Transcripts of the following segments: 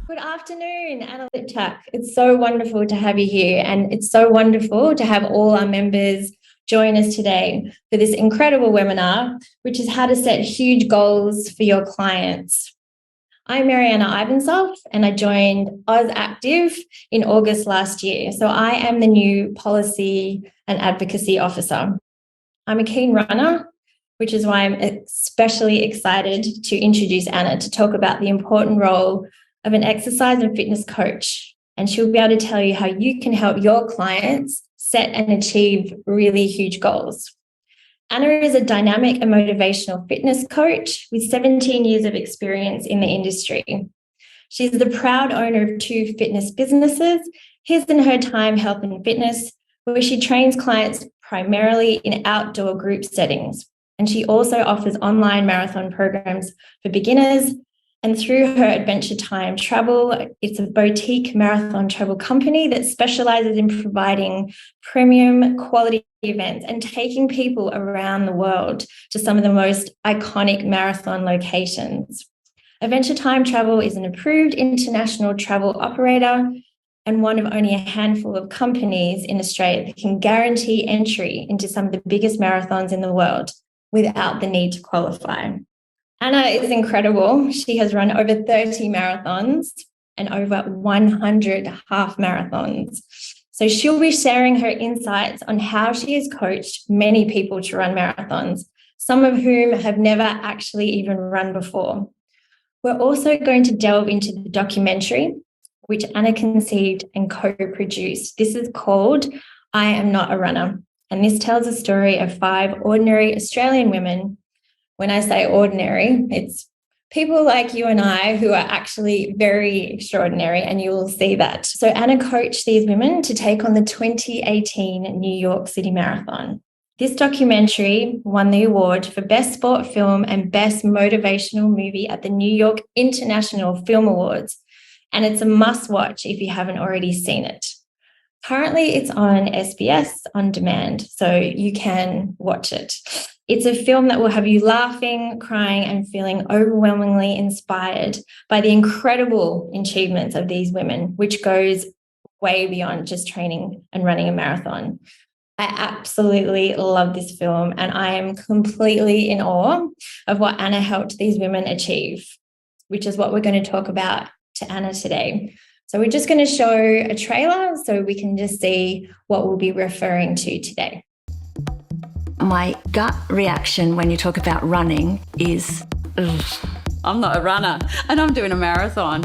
Good afternoon, Anna Liptak. It's so wonderful to have you here, and it's so wonderful to have all our members join us today for this incredible webinar, which is how to set huge goals for your clients. I'm Mariana Ivantsoff, and I joined Oz Active in August last year. So I am the new Policy and Advocacy Officer. I'm a keen runner, which is why I'm especially excited to introduce Anna to talk about the important role of an exercise and fitness coach. And she'll be able to tell you how you can help your clients set and achieve really huge goals. Anna is a dynamic and motivational fitness coach with 17 years of experience in the industry. She's the proud owner of 2 fitness businesses, His and Her Time Health and Fitness, where she trains clients primarily in outdoor group settings. And she also offers online marathon programs for beginners. And through her Adventure Time Travel, it's a boutique marathon travel company that specializes in providing premium quality events and taking people around the world to some of the most iconic marathon locations. Adventure Time Travel is an approved international travel operator and one of only a handful of companies in Australia that can guarantee entry into some of the biggest marathons in the world without the need to qualify. Anna is incredible. She has run over 30 marathons and over 100 half marathons. So she'll be sharing her insights on how she has coached many people to run marathons, some of whom have never actually even run before. We're also going to delve into the documentary, which Anna conceived and co-produced. This is called I Am Not a Runner. And this tells the story of 5 ordinary Australian women. When I say ordinary, it's people like you and I who are actually very extraordinary, and you will see that. So Anna coached these women to take on the 2018 New York City Marathon. This documentary won the award for Best Sport Film and Best Motivational Movie at the New York International Film Awards, and it's a must-watch if you haven't already seen it. Currently, it's on SBS On Demand, so you can watch it. It's a film that will have you laughing, crying, and feeling overwhelmingly inspired by the incredible achievements of these women, which goes way beyond just training and running a marathon. I absolutely love this film, and I am completely in awe of what Anna helped these women achieve, which is what we're going to talk about to Anna today. So we're just going to show a trailer so we can just see what we'll be referring to today. My gut reaction when you talk about running is, ugh. I'm not a runner and I'm doing a marathon.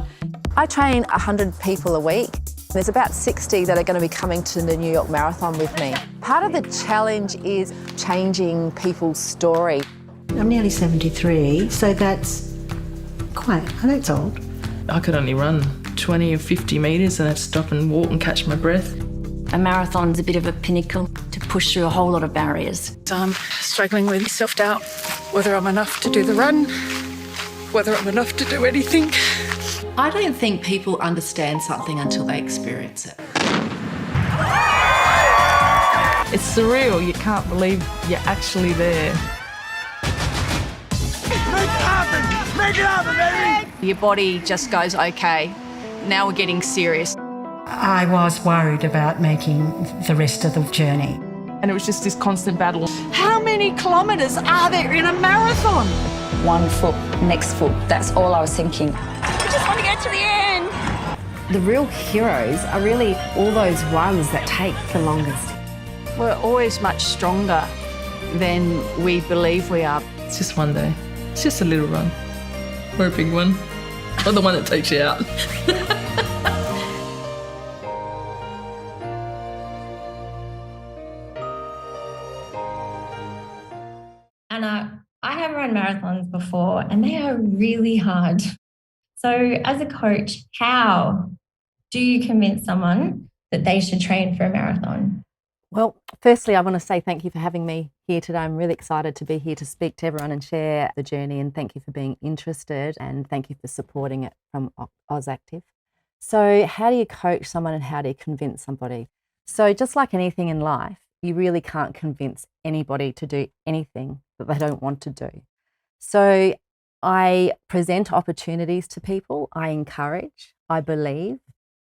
I train 100 people a week. There's about 60 that are going to be coming to the New York Marathon with me. Part of the challenge is changing people's story. I'm nearly 73, so that's old. I could only run 20 or 50 metres and I'd stop and walk and catch my breath. A marathon's a bit of a pinnacle to push through a whole lot of barriers. I'm struggling with self-doubt, whether I'm enough to do the run, whether I'm enough to do anything. I don't think people understand something until they experience it. It's surreal. You can't believe you're actually there. Make it happen, baby! Your body just goes, okay, now we're getting serious. I was worried about making the rest of the journey. And it was just this constant battle. How many kilometres are there in a marathon? 1 foot, next foot. That's all I was thinking. I just want to get to the end. The real heroes are really all those runs that take the longest. We're always much stronger than we believe we are. It's just one day. It's just a little run. Or a big one. Or the one that takes you out. Anna, I have run marathons before and they are really hard. So as a coach, how do you convince someone that they should train for a marathon? Well, firstly, I want to say thank you for having me here today. I'm really excited to be here to speak to everyone and share the journey, and thank you for being interested and thank you for supporting it from Oz Active. So how do you coach someone and how do you convince somebody? So just like anything in life, you really can't convince anybody to do anything that they don't want to do. So I present opportunities to people, I encourage, I believe,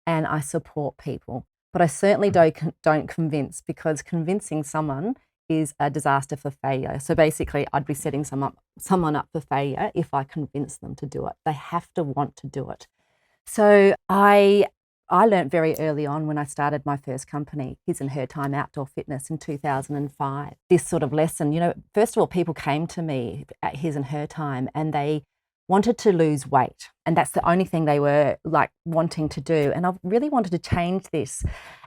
and I support people. But I certainly don't convince, because convincing someone is a disaster for failure. So basically, I'd be setting someone up for failure if I convince them to do it. They have to want to do it. So I learned very early on when I started my first company, His and Her Time Outdoor Fitness in 2005, this sort of lesson. You know, first of all, people came to me at His and Her Time and they wanted to lose weight. And that's the only thing they were like wanting to do. And I really wanted to change this.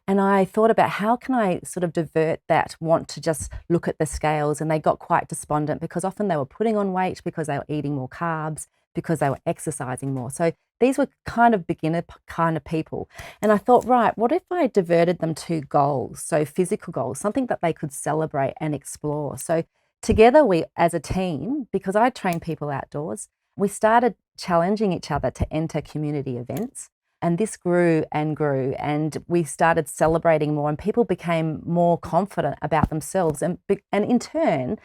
And I thought about how can I sort of divert that want to just look at the scales. And they got quite despondent because often they were putting on weight because they were eating more carbs, because they were exercising more. So these were kind of beginner kind of people. And I thought, right, what if I diverted them to goals? So physical goals, something that they could celebrate and explore. So together we, as a team, because I train people outdoors, we started challenging each other to enter community events. And this grew and grew, and we started celebrating more, and people became more confident about themselves. And in turn,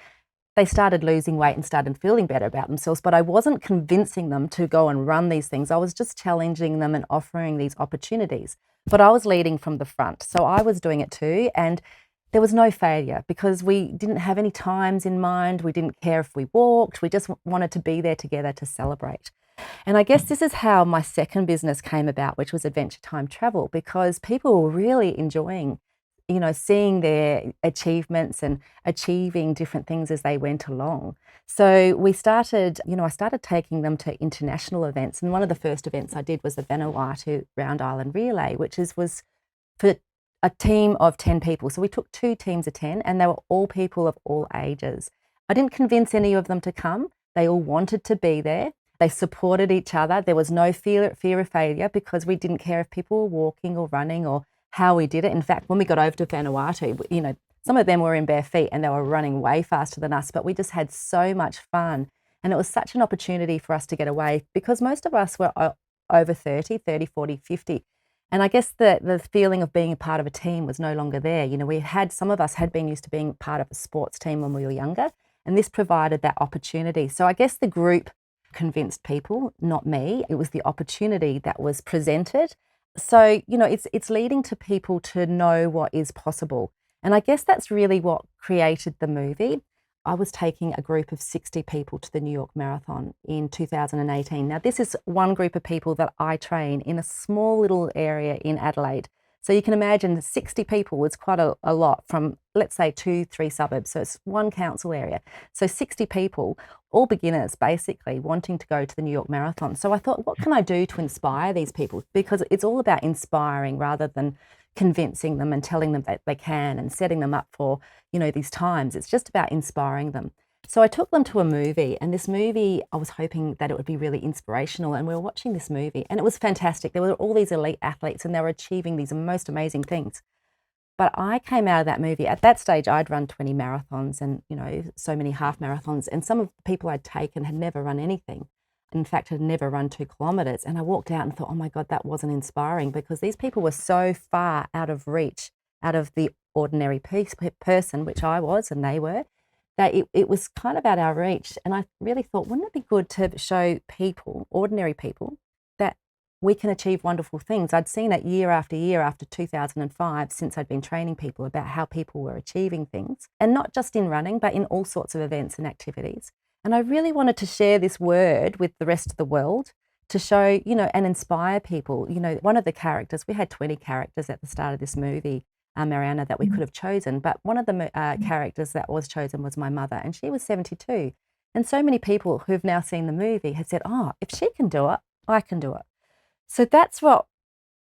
they started losing weight and started feeling better about themselves. But I wasn't convincing them to go and run these things. I was just challenging them and offering these opportunities. But I was leading from the front. So I was doing it too. And there was no failure because we didn't have any times in mind. We didn't care if we walked. We just wanted to be there together to celebrate. And I guess this is how my second business came about, which was Adventure Time Travel, because people were really enjoying, you know, seeing their achievements and achieving different things as they went along. So we started, you know, I started taking them to international events. And one of the first events I did was the Vanuatu Round Island Relay, which was for a team of 10 people. So we took 2 teams of 10 and they were all people of all ages. I didn't convince any of them to come. They all wanted to be there. They supported each other. There was no fear of failure because we didn't care if people were walking or running or how we did it. In fact, when we got over to Vanuatu, you know, some of them were in bare feet and they were running way faster than us, but we just had so much fun. And it was such an opportunity for us to get away because most of us were over 30, 40, 50. And I guess the feeling of being a part of a team was no longer there. You know, some of us had been used to being part of a sports team when we were younger, and this provided that opportunity. So I guess the group convinced people, not me. It was the opportunity that was presented. So, you know, it's leading to people to know what is possible. And I guess that's really what created the movie. I was taking a group of 60 people to the New York Marathon in 2018. Now, this is one group of people that I train in a small little area in Adelaide. So you can imagine 60 people was quite a lot from, let's say, 2-3 suburbs. So it's one council area. So 60 people, all beginners, basically, wanting to go to the New York Marathon. So I thought, what can I do to inspire these people? Because it's all about inspiring rather than convincing them and telling them that they can and setting them up for, you know, these times. It's just about inspiring them. So I took them to a movie, and this movie, I was hoping that it would be really inspirational, and we were watching this movie and it was fantastic. There were all these elite athletes and they were achieving these most amazing things. But I came out of that movie, at that stage I'd run 20 marathons and, you know, so many half marathons, and some of the people I'd taken had never run anything. In fact, had never run 2 kilometres. And I walked out and thought, oh my God, that wasn't inspiring, because these people were so far out of reach, out of the ordinary person, which I was and they were, that it was kind of out our reach. And I really thought, wouldn't it be good to show people, ordinary people, that we can achieve wonderful things? I'd seen it year after 2005, since I'd been training people, about how people were achieving things, and not just in running, but in all sorts of events and activities. And I really wanted to share this word with the rest of the world to show, you know, and inspire people. You know, one of the characters, we had 20 characters at the start of this movie, Mariana, that we could have chosen. But one of the characters that was chosen was my mother, and she was 72. And so many people who've now seen the movie had said, oh, if she can do it, I can do it. So that's what,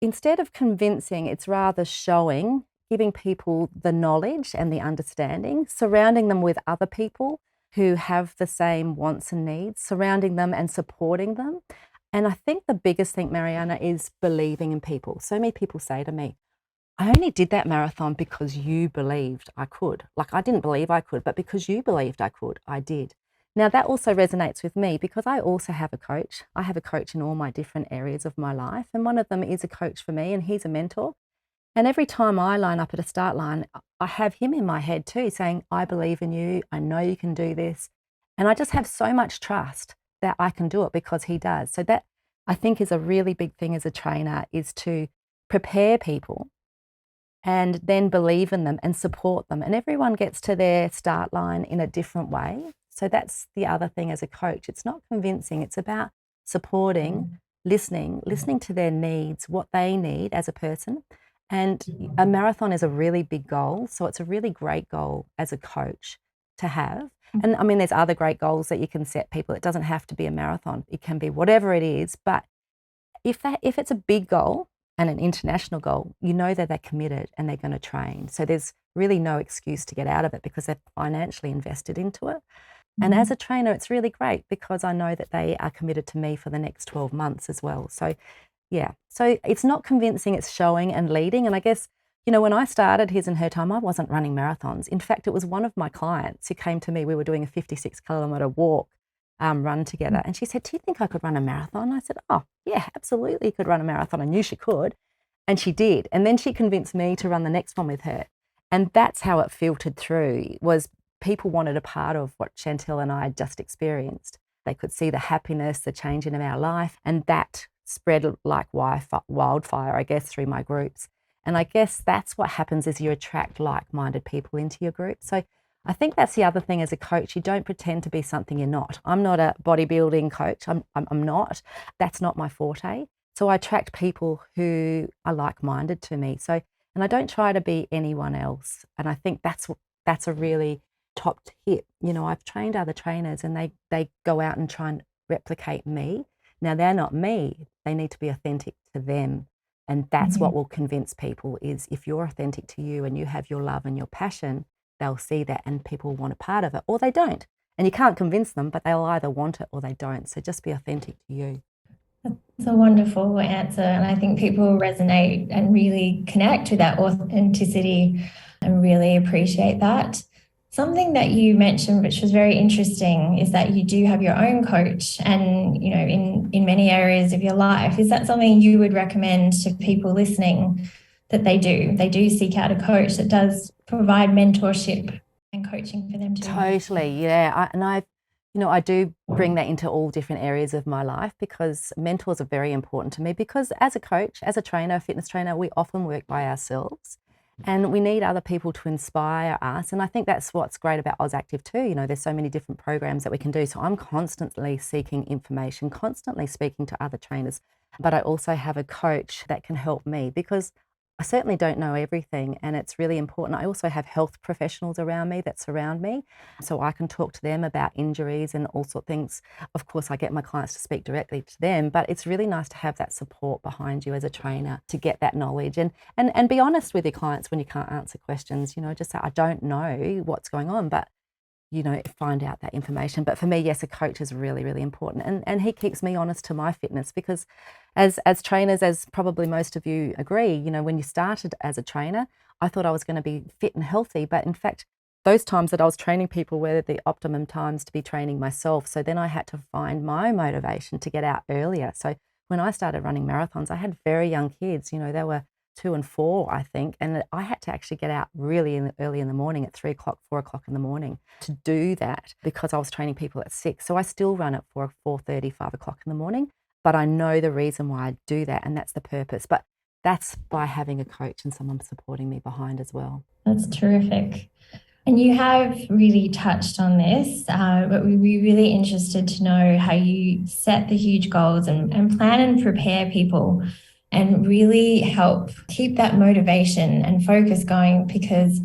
instead of convincing, it's rather showing, giving people the knowledge and the understanding, surrounding them with other people who have the same wants and needs, surrounding them and supporting them. And I think the biggest thing, Mariana, is believing in people. So many people say to me, I only did that marathon because you believed I could. Like, I didn't believe I could, but because you believed I could, I did. Now, that also resonates with me because I also have a coach. I have a coach in all my different areas of my life. And one of them is a coach for me, and he's a mentor. And every time I line up at a start line, I have him in my head too, saying, I believe in you. I know you can do this. And I just have so much trust that I can do it because he does. So that, I think, is a really big thing as a trainer, is to prepare people and then believe in them and support them. And everyone gets to their start line in a different way. So that's the other thing as a coach. It's not convincing. It's about supporting, listening to their needs, what they need as a person. And a marathon is a really big goal. So it's a really great goal as a coach to have. And I mean, there's other great goals that you can set people. It doesn't have to be a marathon. It can be whatever it is. But if it's a big goal and an international goal, you know that they're committed and they're going to train. So there's really no excuse to get out of it because they're financially invested into it. And as a trainer, it's really great because I know that they are committed to me for the next 12 months as well. So yeah, so it's not convincing, it's showing and leading. And I guess, you know, when I started His and Her Time, I wasn't running marathons. In fact, it was one of my clients who came to me. We were doing a 56-kilometre walk, run together. And she said, do you think I could run a marathon? I said, oh, yeah, absolutely you could run a marathon. I knew she could. And she did. And then she convinced me to run the next one with her. And that's how it filtered through, was people wanted a part of what Chantel and I had just experienced. They could see the happiness, the change in our life, and that spread like wildfire, I guess, through my groups. And I guess that's what happens, is you attract like-minded people into your group. So I think that's the other thing as a coach. You don't pretend to be something you're not. I'm not a bodybuilding coach. I'm not. That's not my forte. So I attract people who are like-minded to me. So, and I don't try to be anyone else. And I think that's a really top tip. You know, I've trained other trainers and they go out and try and replicate me. Now, they're not me. They need to be authentic to them. And that's what will convince people, is if you're authentic to you and you have your love and your passion, they'll see that and people want a part of it, or they don't. And you can't convince them, but they'll either want it or they don't. So just be authentic to you. That's a wonderful answer. And I think people resonate and really connect with that authenticity and really appreciate that. Something that you mentioned, which was very interesting, is that you do have your own coach and, you know, in many areas of your life. Is that something you would recommend to people listening that they do? They do seek out a coach that does provide mentorship and coaching for them too. Totally, yeah. I do bring that into all different areas of my life, because mentors are very important to me, because as a coach, as a trainer, a fitness trainer, we often work by ourselves. And we need other people to inspire us. And I think that's what's great about AusActive too. You know, there's so many different programs that we can do. So I'm constantly seeking information, constantly speaking to other trainers. But I also have a coach that can help me, because I certainly don't know everything, and it's really important. I also have health professionals around me that surround me, so I can talk to them about injuries and all sorts of things. Of course, I get my clients to speak directly to them, but it's really nice to have that support behind you as a trainer to get that knowledge and be honest with your clients when you can't answer questions. You know, just say, I don't know what's going on, but you know, find out that information. But for me, yes, a coach is really, really important. And he keeps me honest to my fitness, because as trainers, as probably most of you agree, you know, when you started as a trainer, I thought I was going to be fit and healthy. But in fact, those times that I was training people were the optimum times to be training myself. So then I had to find my motivation to get out earlier. So when I started running marathons, I had very young kids, you know, they were 2 and 4, I think. And I had to actually get out really early in the morning at 3 o'clock, 4 o'clock in the morning to do that, because I was training people at 6. So I still run at 4:30, 5 o'clock in the morning, but I know the reason why I do that, and that's the purpose. But that's by having a coach and someone supporting me behind as well. That's terrific. And you have really touched on this, but we'd be really interested to know how you set the huge goals and plan and prepare people and really help keep that motivation and focus going, because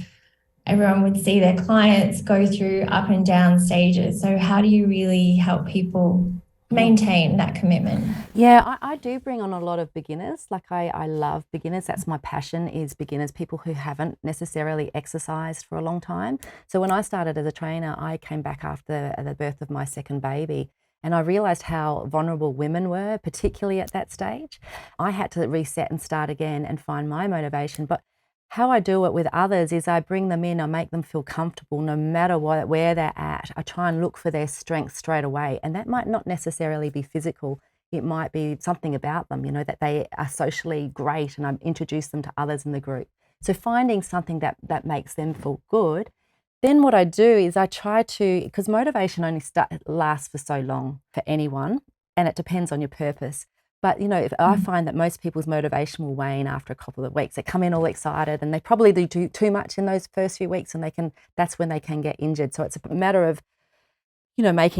everyone would see their clients go through up and down stages. So how do you really help people maintain that commitment? Yeah, I do bring on a lot of beginners. Like I love beginners. That's my passion, is beginners, people who haven't necessarily exercised for a long time. So when I started as a trainer, I came back after the birth of my second baby, and I realised how vulnerable women were, particularly at that stage. I had to reset and start again and find my motivation. But how I do it with others is I bring them in, I make them feel comfortable no matter where they're at. I try and look for their strengths straight away. And that might not necessarily be physical. It might be something about them, you know, that they are socially great, and I introduce them to others in the group. So finding something that makes them feel good. then what I do is I try to, because motivation only lasts for so long for anyone, and it depends on your purpose. But, if I find that most people's motivation will wane after a couple of weeks. They come in all excited and they probably do too much in those first few weeks, and that's when they can get injured. So it's a matter of,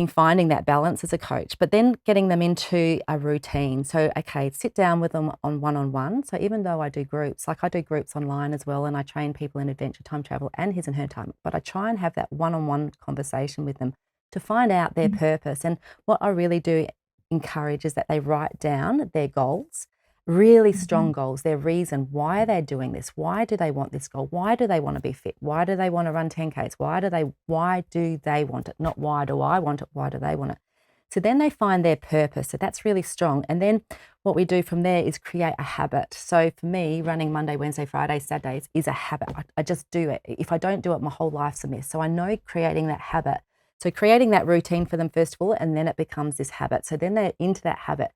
finding that balance as a coach, but then getting them into a routine. So, okay, sit down with them on one-on-one. So even though I do groups, like I do groups online as well, and I train people in adventure time travel and his and her time, but I try and have that one-on-one conversation with them to find out their purpose. And what I really do encourage is that they write down their goals, really strong goals, their reason, why they're doing this, why do they want this goal, why do they want to be fit, why do they want to run 10Ks, why do they want it, not why do I want it, why do they want it. So then they find their purpose. So that's really strong. And then what we do from there is create a habit. So for me, running Monday, Wednesday, Friday, Saturdays is a habit. I just do it. If I don't do it, my whole life's a mess. So I know creating that habit. So creating that routine for them first of all, and then it becomes this habit. So then they're into that habit.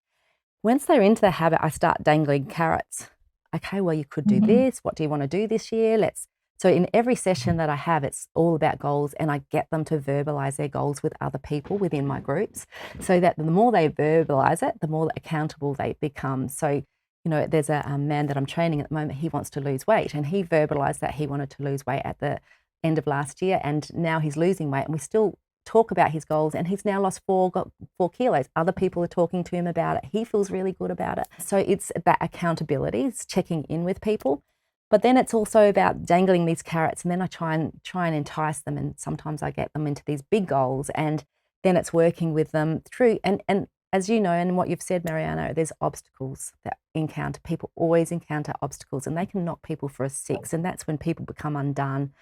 Once they're into the habit, I start dangling carrots. Okay, well, you could do this. What do you want to do this year? So in every session that I have, it's all about goals, and I get them to verbalize their goals with other people within my groups, so that the more they verbalize it, the more accountable they become. So, there's a man that I'm training at the moment. He wants to lose weight, and he verbalized that he wanted to lose weight at the end of last year, and now he's losing weight, and we still talk about his goals, and he's now got 4 kilos. Other people are talking to him about it. He feels really good about it. So it's about accountability, it's checking in with people. But then it's also about dangling these carrots, and then I try and entice them, and sometimes I get them into these big goals, and then it's working with them through. And as you know, and what you've said, Mariana, there's obstacles that people always encounter obstacles, and they can knock people for a 6, and that's when people become undone.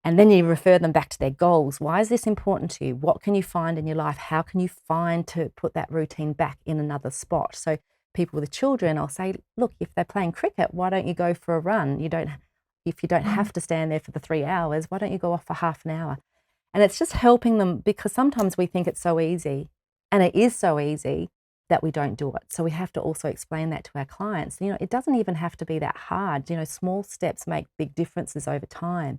And then you refer them back to their goals. Why is this important to you? What can you find in your life? How can you find to put that routine back in another spot? So people with children, I'll say, look, if they're playing cricket, why don't you go for a run? If you don't have to stand there for the 3 hours, why don't you go off for half an hour? And it's just helping them, because sometimes we think it's so easy, and it is so easy that we don't do it. So we have to also explain that to our clients. It doesn't even have to be that hard. Small steps make big differences over time.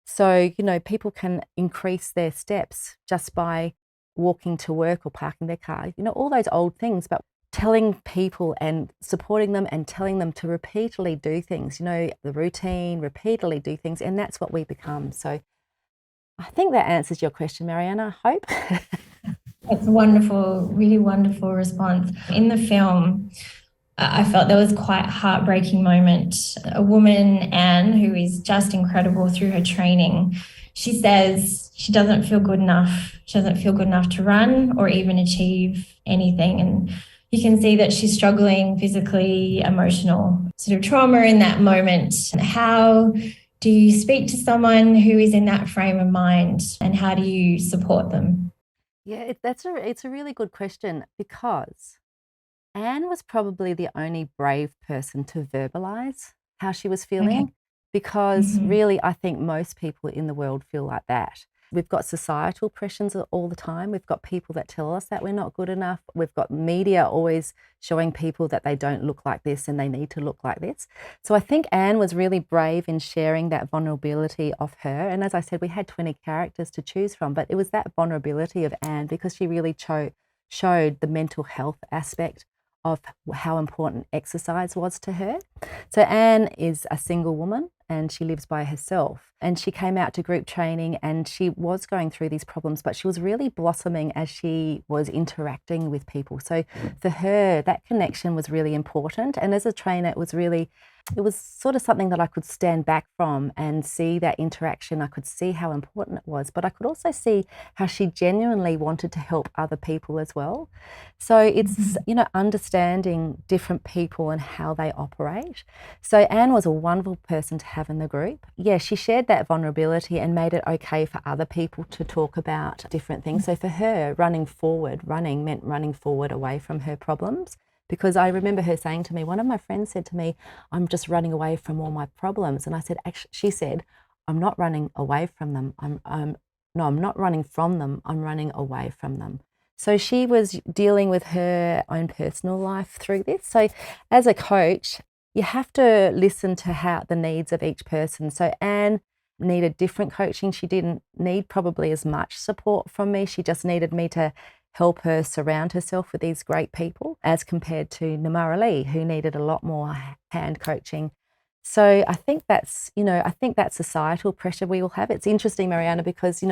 So, people can increase their steps just by walking to work or parking their car, all those old things, but telling people and supporting them and telling them to repeatedly do things, the routine, repeatedly do things, and that's what we become. So I think that answers your question, Mariana, I hope. That's a wonderful, really wonderful response. In the film, I felt there was quite a heartbreaking moment. A woman, Anne, who is just incredible through her training, she says she doesn't feel good enough. She doesn't feel good enough to run or even achieve anything. And you can see that she's struggling physically, emotional sort of trauma in that moment. How do you speak to someone who is in that frame of mind, and how do you support them? Yeah, it's a really good question, because Anne was probably the only brave person to verbalise how she was feeling, because really I think most people in the world feel like that. We've got societal pressures all the time. We've got people that tell us that we're not good enough. We've got media always showing people that they don't look like this and they need to look like this. So I think Anne was really brave in sharing that vulnerability of her. And as I said, we had 20 characters to choose from, but it was that vulnerability of Anne, because she really showed the mental health aspect of how important exercise was to her. So Anne is a single woman, and she lives by herself, and she came out to group training, and she was going through these problems, but she was really blossoming as she was interacting with people. So for her, that connection was really important, and as a trainer, it was sort of something that I could stand back from and see that interaction. I could see how important it was, but I could also see how she genuinely wanted to help other people as well. So it's, understanding different people and how they operate. So Anne was a wonderful person to have in the group. Yeah, she shared that vulnerability and made it okay for other people to talk about different things. So for her, running meant running forward away from her problems. Because I remember her saying to me, one of my friends said to me, I'm just running away from all my problems. And I said, actually, she said, I'm not running away from them. I'm not running from them. I'm running away from them. So she was dealing with her own personal life through this. So as a coach, you have to listen to the needs of each person. So Anne needed different coaching. She didn't need probably as much support from me. She just needed me to help her surround herself with these great people, as compared to Namara Lee, who needed a lot more hand coaching. So I think that's, I think that societal pressure we all have. It's interesting, Mariana, because,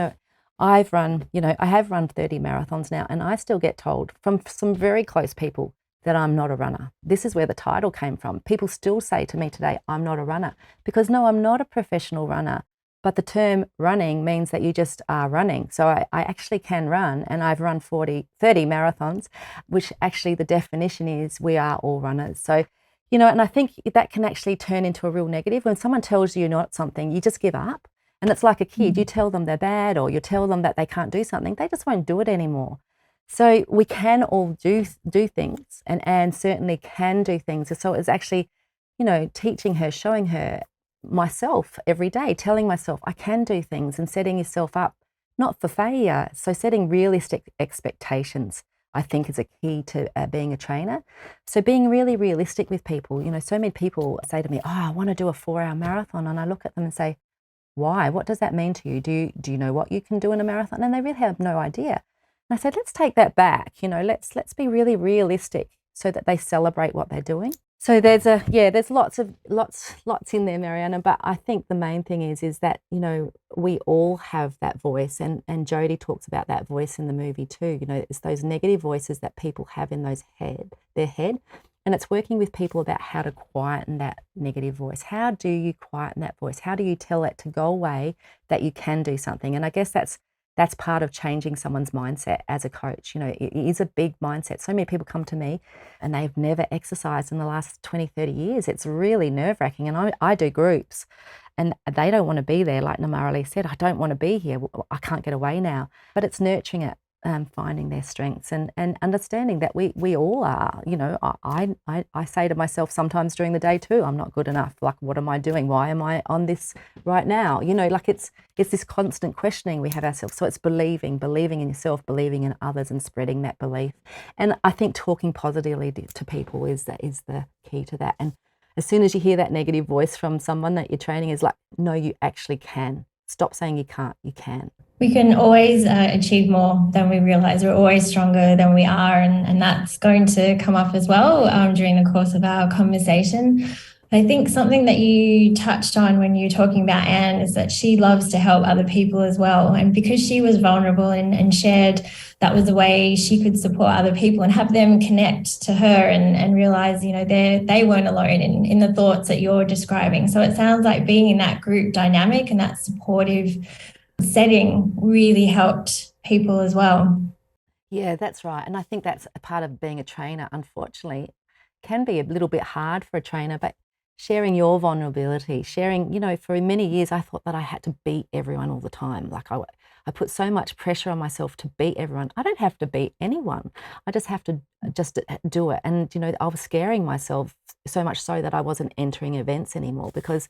I have run 30 marathons now, and I still get told from some very close people that I'm not a runner. This is where the title came from. People still say to me today, I'm not a runner, because no, I'm not a professional runner. But the term running means that you just are running. So I actually can run, and I've run 30 marathons, which actually the definition is we are all runners. So, and I think that can actually turn into a real negative. When someone tells you you're not something, you just give up. And it's like a kid, you tell them they're bad, or you tell them that they can't do something, they just won't do it anymore. So we can all do things, and certainly can do things. So it's actually, teaching her, showing her, myself every day, telling myself I can do things, and setting yourself up not for failure. So setting realistic expectations, I think, is a key to being a trainer. So being really realistic with people. So many people say to me, I want to do a 4-hour marathon, and I look at them and say, why? What does that mean to you? Do you know what you can do in a marathon? And they really have no idea. And I said, let's take that back. Let's be really realistic so that they celebrate what they're doing. So there's lots in there, Mariana. But I think the main thing is that, we all have that voice, and Jodie talks about that voice in the movie too. It's those negative voices that people have in their head. And it's working with people about how to quieten that negative voice. How do you quieten that voice? How do you tell it to go away, that you can do something? And I guess that's part of changing someone's mindset as a coach. It is a big mindset. So many people come to me and they've never exercised in the last 20, 30 years. It's really nerve-wracking. And I do groups, and they don't want to be there. Like Namara Lee said, I don't want to be here. I can't get away now. But it's nurturing it. Finding their strengths and understanding that we all are. I say to myself sometimes during the day too, I'm not good enough. Like, what am I doing? Why am I on this right now? It's this constant questioning we have ourselves. So it's believing in yourself, believing in others, and spreading that belief. And I think talking positively to people is the key to that. And as soon as you hear that negative voice from someone that you're training, is like, no, you actually can. Stop saying you can't, you can. We can always achieve more than we realize. We're always stronger than we are, and that's going to come up as well during the course of our conversation. I think something that you touched on when you were talking about Anne is that she loves to help other people as well. And because she was vulnerable and shared, that was the way she could support other people and have them connect to her and realize, they weren't alone in the thoughts that you're describing. So it sounds like being in that group dynamic and that supportive setting really helped people as well. Yeah, that's right. And I think that's a part of being a trainer, unfortunately, can be a little bit hard for a trainer, but sharing your vulnerability, sharing, for many years I thought that I had to beat everyone all the time. Like I put so much pressure on myself to beat everyone. I don't have to beat anyone. I just have to do it. And, I was scaring myself so much so that I wasn't entering events anymore, because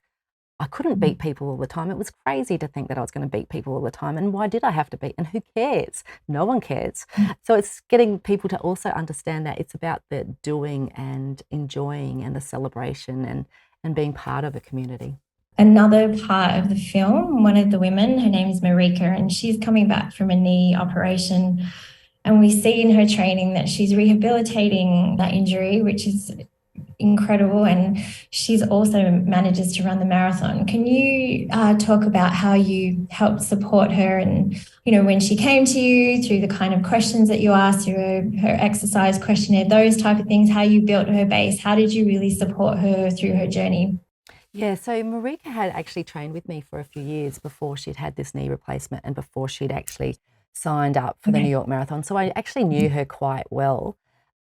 I couldn't beat people all the time. It was crazy to think that I was going to beat people all the time. And why did I have to beat? And who cares? No one cares. So it's getting people to also understand that it's about the doing and enjoying and the celebration and being part of a community. Another part of the film, one of the women, her name is Marika, and she's coming back from a knee operation. And we see in her training that she's rehabilitating that injury, which is incredible, and she's also manages to run the marathon. Can you talk about how you helped support her, and when she came to you, through the kind of questions that you asked, through her exercise questionnaire, those type of things, how you built her base? How did you really support her through her journey? Yeah, so Marika had actually trained with me for a few years before she'd had this knee replacement and before she'd actually signed up for the New York Marathon. So I actually knew her quite well.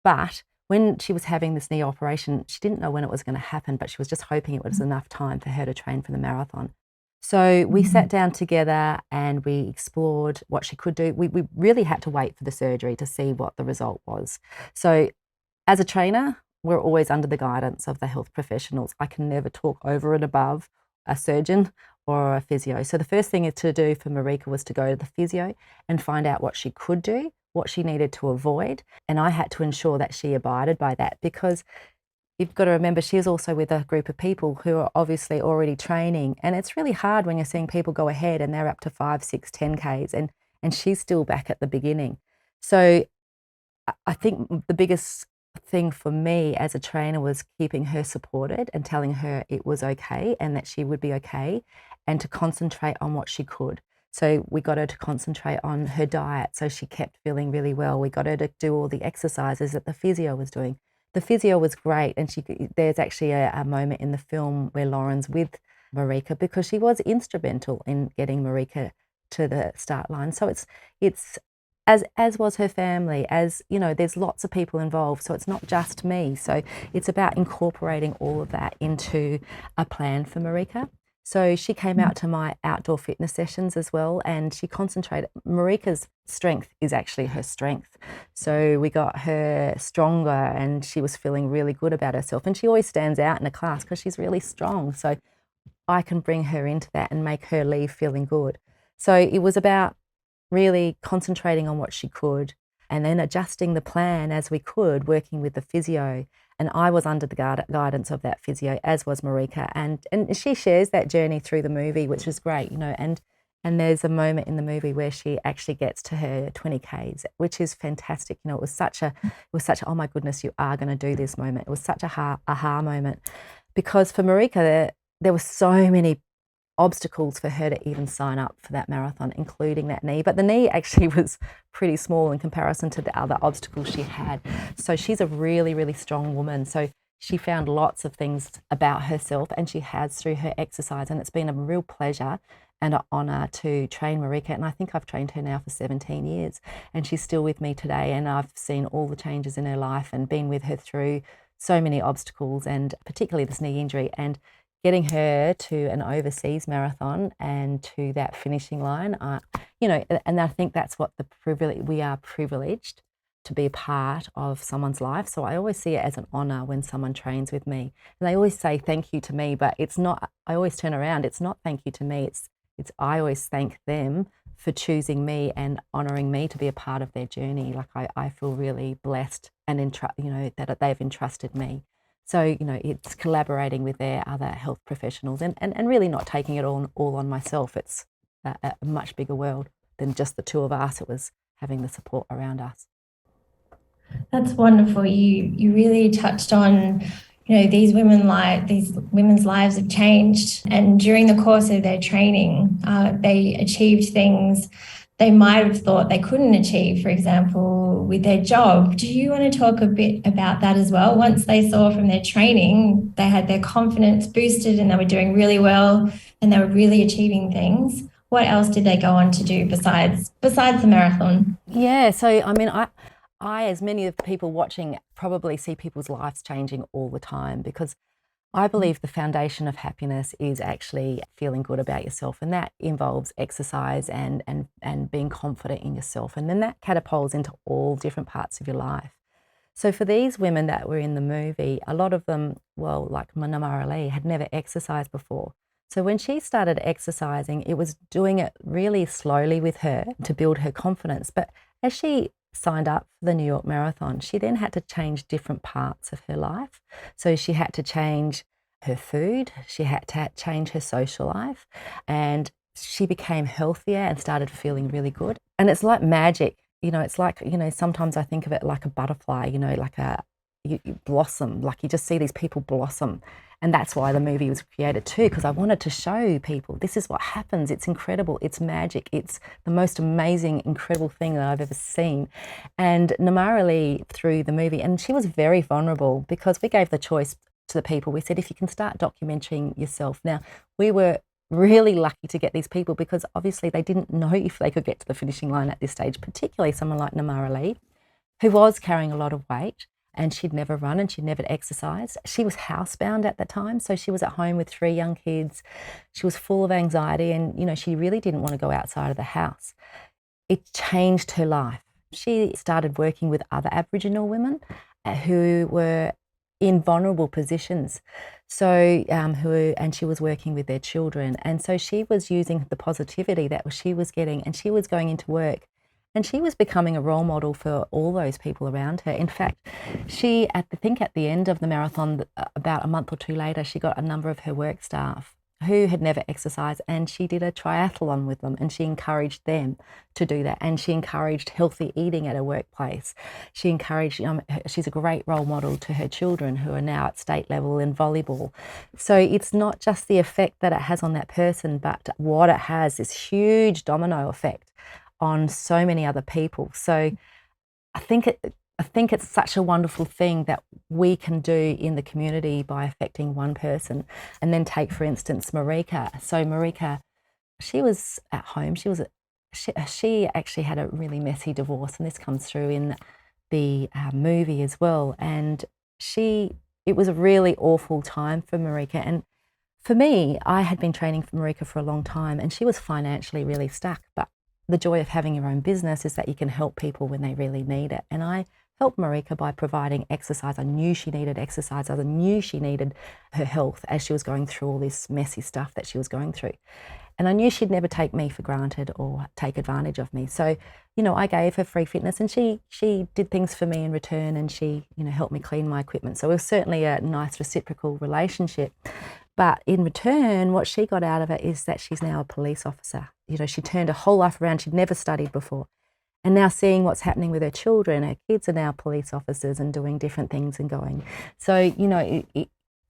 But when she was having this knee operation, she didn't know when it was going to happen, but she was just hoping it was enough time for her to train for the marathon. So we sat down together and we explored what she could do. We really had to wait for the surgery to see what the result was. So as a trainer, we're always under the guidance of the health professionals. I can never talk over and above a surgeon or a physio. So the first thing to do for Marika was to go to the physio and find out what she could do, what she needed to avoid. And I had to ensure that she abided by that, because you've got to remember she's also with a group of people who are obviously already training. And it's really hard when you're seeing people go ahead and they're up to 5, 6, 10Ks and she's still back at the beginning. So I think the biggest thing for me as a trainer was keeping her supported and telling her it was okay and that she would be okay, and to concentrate on what she could. So we got her to concentrate on her diet, so she kept feeling really well. We got her to do all the exercises that the physio was doing. The physio was great, and there's actually a moment in the film where Lauren's with Marika because she was instrumental in getting Marika to the start line. So it's as was her family, as you know, there's lots of people involved, so it's not just me. So it's about incorporating all of that into a plan for Marika. So she came out to my outdoor fitness sessions as well, and she concentrated. Marika's strength is actually her strength. So we got her stronger, and she was feeling really good about herself. And she always stands out in a class because she's really strong. So I can bring her into that and make her leave feeling good. So it was about really concentrating on what she could and then adjusting the plan as we could, working with the physio. And I was under the guidance of that physio, as was Marika. And she shares that journey through the movie, which is great, you know. And there's a moment in the movie where she actually gets to her 20Ks, which is fantastic. You know, it was such a oh my goodness, you are going to do this moment. It was such a aha moment, because for Marika there were so many obstacles for her to even sign up for that marathon, including that knee. But the knee actually was pretty small in comparison to the other obstacles she had. So she's a really, really strong woman. So she found lots of things about herself, and she has through her exercise. And it's been a real pleasure and an honour to train Marika. And I think I've trained her now for 17 years, and she's still with me today. And I've seen all the changes in her life and been with her through so many obstacles, and particularly this knee injury, and getting her to an overseas marathon and to that finishing line, you know, and I think that's what we are privileged to be a part of someone's life. So I always see it as an honour when someone trains with me. And they always say thank you to me, but it's not, I always turn around, it's not thank you to me, it's I always thank them for choosing me and honouring me to be a part of their journey. Like I feel really blessed and you know, that they've entrusted me. So, you know, it's collaborating with their other health professionals and really not taking it all on myself. It's a much bigger world than just the two of us. It was having the support around us. That's wonderful. You really touched on, you know, these women's lives have changed, and during the course of their training, they achieved things they might have thought they couldn't achieve, for example, with their job. Do you want to talk a bit about that as well? Once they saw from their training, they had their confidence boosted and they were doing really well and they were really achieving things. What else did they go on to do besides the marathon? Yeah, so I mean, I as many of the people watching probably see people's lives changing all the time, because I believe the foundation of happiness is actually feeling good about yourself, and that involves exercise and being confident in yourself, and then that catapults into all different parts of your life. So for these women that were in the movie, a lot of them, well, like Namara, had never exercised before. So when she started exercising, it was doing it really slowly with her to build her confidence. But as she signed up for the New York Marathon, she then had to change different parts of her life. So she had to change her food, she had to change her social life, and she became healthier and started feeling really good. And it's like magic, you know, it's like, you know, sometimes I think of it like a butterfly, you know, like you blossom, like you just see these people blossom. And that's why the movie was created too, because I wanted to show people this is what happens. It's incredible. It's magic. It's the most amazing, incredible thing that I've ever seen. And Namara, through the movie, and she was very vulnerable because we gave the choice to the people. We said, if you can start documenting yourself. Now, we were really lucky to get these people because obviously they didn't know if they could get to the finishing line at this stage, particularly someone like Namara, who was carrying a lot of weight. And she'd never run and she'd never exercised. She was housebound at the time, so she was at home with 3 young kids. She was full of anxiety and, you know, she really didn't want to go outside of the house. It changed her life. She started working with other Aboriginal women who were in vulnerable positions. So, and she was working with their children. And so she was using the positivity that she was getting, and she was going into work And she was becoming a role model for all those people around her. In fact, she, at the end of the marathon, about a month or two later, she got a number of her work staff who had never exercised, and she did a triathlon with them, and she encouraged them to do that, and she encouraged healthy eating at her workplace. She encouraged, she's a great role model to her children who are now at state level in volleyball. So it's not just the effect that it has on that person, but what it has, this huge domino effect on so many other people. So I think it's such a wonderful thing that we can do in the community by affecting one person. And then take, for instance, Marika. So Marika, she was at home. She actually had a really messy divorce, and this comes through in the movie as well. And it was a really awful time for Marika. And for me, I had been training for Marika for a long time, and she was financially really stuck. But the joy of having your own business is that you can help people when they really need it. And I helped Marika by providing exercise. I knew she needed exercise. I knew she needed her health as she was going through all this messy stuff that she was going through. And I knew she'd never take me for granted or take advantage of me. So, I gave her free fitness, and she did things for me in return, and she, helped me clean my equipment. So it was certainly a nice reciprocal relationship. But in return, what she got out of it is that she's now a police officer. She turned her whole life around. She'd never studied before. And now seeing what's happening with her children, her kids are now police officers and doing different things and going. So,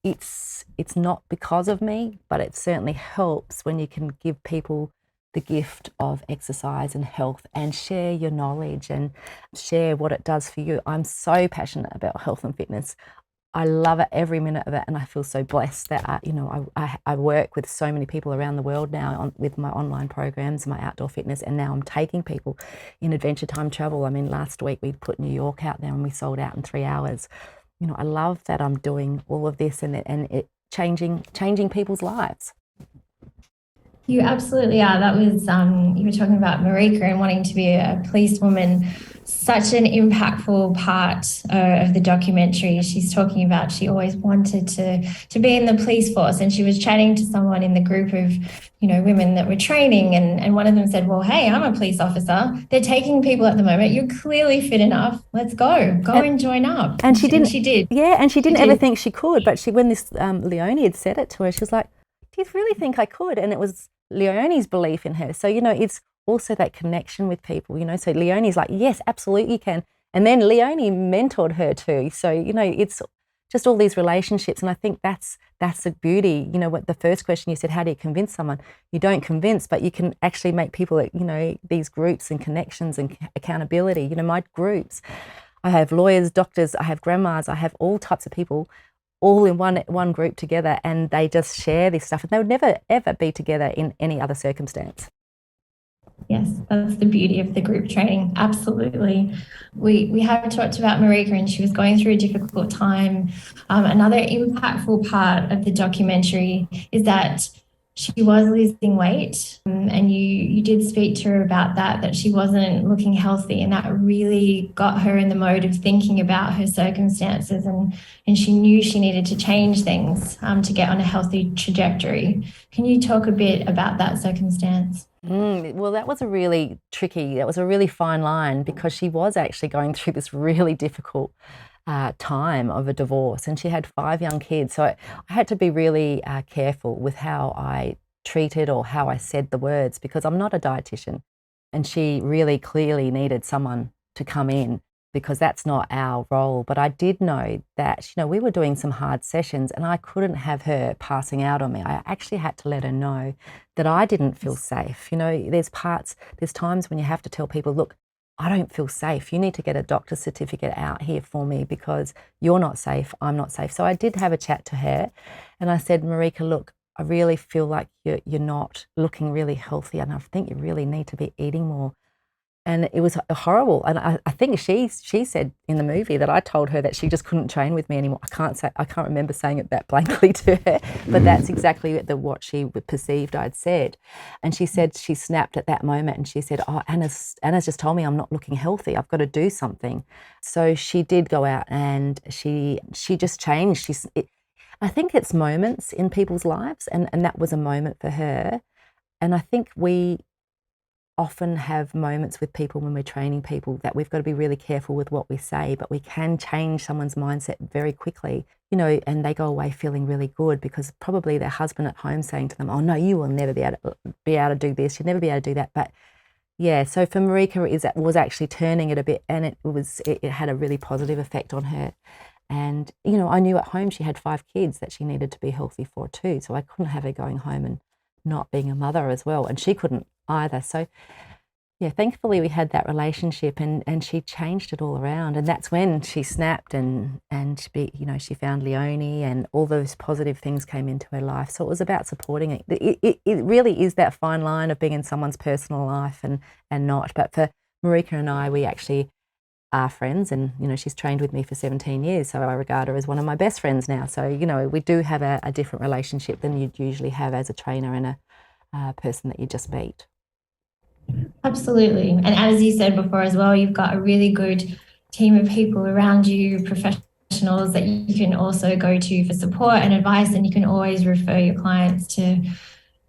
it's not because of me, but it certainly helps when you can give people the gift of exercise and health and share your knowledge and share what it does for you. I'm so passionate about health and fitness. I love it, every minute of it, and I feel so blessed that I work with so many people around the world now with my online programs, my outdoor fitness, and now I'm taking people in Adventure Time Travel. I mean, last week we put New York out there and we sold out in 3 hours. I love that I'm doing all of this and it changing people's lives. You absolutely are. That was, you were talking about Marika and wanting to be a policewoman. Such an impactful part of the documentary. She's talking about she always wanted to be in the police force, and she was chatting to someone in the group of, women that were training, and one of them said, well, hey, I'm a police officer. They're taking people at the moment. You're clearly fit enough. Let's go and join up. And she didn't. She did. Yeah, and she didn't ever think she could. But when this Leonie had said it to her, she was like, do you really think I could? And it was Leonie's belief in her. So, it's also that connection with people, so Leonie's like, yes, absolutely you can. And then Leonie mentored her too. So, it's just all these relationships. And I think that's the beauty. What the first question you said, how do you convince someone? You don't convince, but you can actually make people, these groups and connections and accountability. My groups, I have lawyers, doctors, I have grandmas, I have all types of people all in one group together, and they just share this stuff, and they would never ever be together in any other circumstance. Yes, that's the beauty of the group training. Absolutely. We have talked about Marika, and she was going through a difficult time. Another impactful part of the documentary is that she was losing weight, and you did speak to her about that she wasn't looking healthy, and that really got her in the mode of thinking about her circumstances, and she knew she needed to change things to get on a healthy trajectory. Can you talk a bit about that circumstance? Well, that was a really fine line, because she was actually going through this really difficult time of a divorce, and she had 5 young kids. So I had to be really careful with how I treated or how I said the words, because I'm not a dietitian, and she really clearly needed someone to come in, because that's not our role. But I did know that, we were doing some hard sessions, and I couldn't have her passing out on me. I actually had to let her know that I didn't feel safe. There's times when you have to tell people, look, I don't feel safe. You need to get a doctor's certificate out here for me, because you're not safe, I'm not safe. So I did have a chat to her, and I said, Marika, look, I really feel like you're not looking really healthy, and I think you really need to be eating more. And it was horrible. And I think she said in the movie that I told her that she just couldn't train with me anymore. I can't remember saying it that blankly to her, but that's exactly what she perceived I'd said. And she said she snapped at that moment, and she said, oh, Anna's just told me I'm not looking healthy. I've got to do something. So she did go out, and she just changed. I think it's moments in people's lives, and that was a moment for her. And I think we often have moments with people when we're training people that we've got to be really careful with what we say, but we can change someone's mindset very quickly, you know, and they go away feeling really good because probably their husband at home saying to them, oh no, you will never be able to do this, you'll never be able to do that. But yeah, so for Marika, it was actually turning it a bit, and it had a really positive effect on her. And, you know, I knew at home she had 5 kids that she needed to be healthy for too, so I couldn't have her going home and not being a mother as well, and she couldn't either. So yeah, thankfully we had that relationship, and she changed it all around, and that's when she snapped and she found Leonie, and all those positive things came into her life. So it was about supporting it. It really is that fine line of being in someone's personal life and not. But for Marika and I, we actually are friends, and you know, she's trained with me for 17 years, so I regard her as one of my best friends now. So you know, we do have a different relationship than you'd usually have as a trainer and a person that you just meet. Absolutely. And as you said before as well, you've got a really good team of people around you, professionals that you can also go to for support and advice, and you can always refer your clients to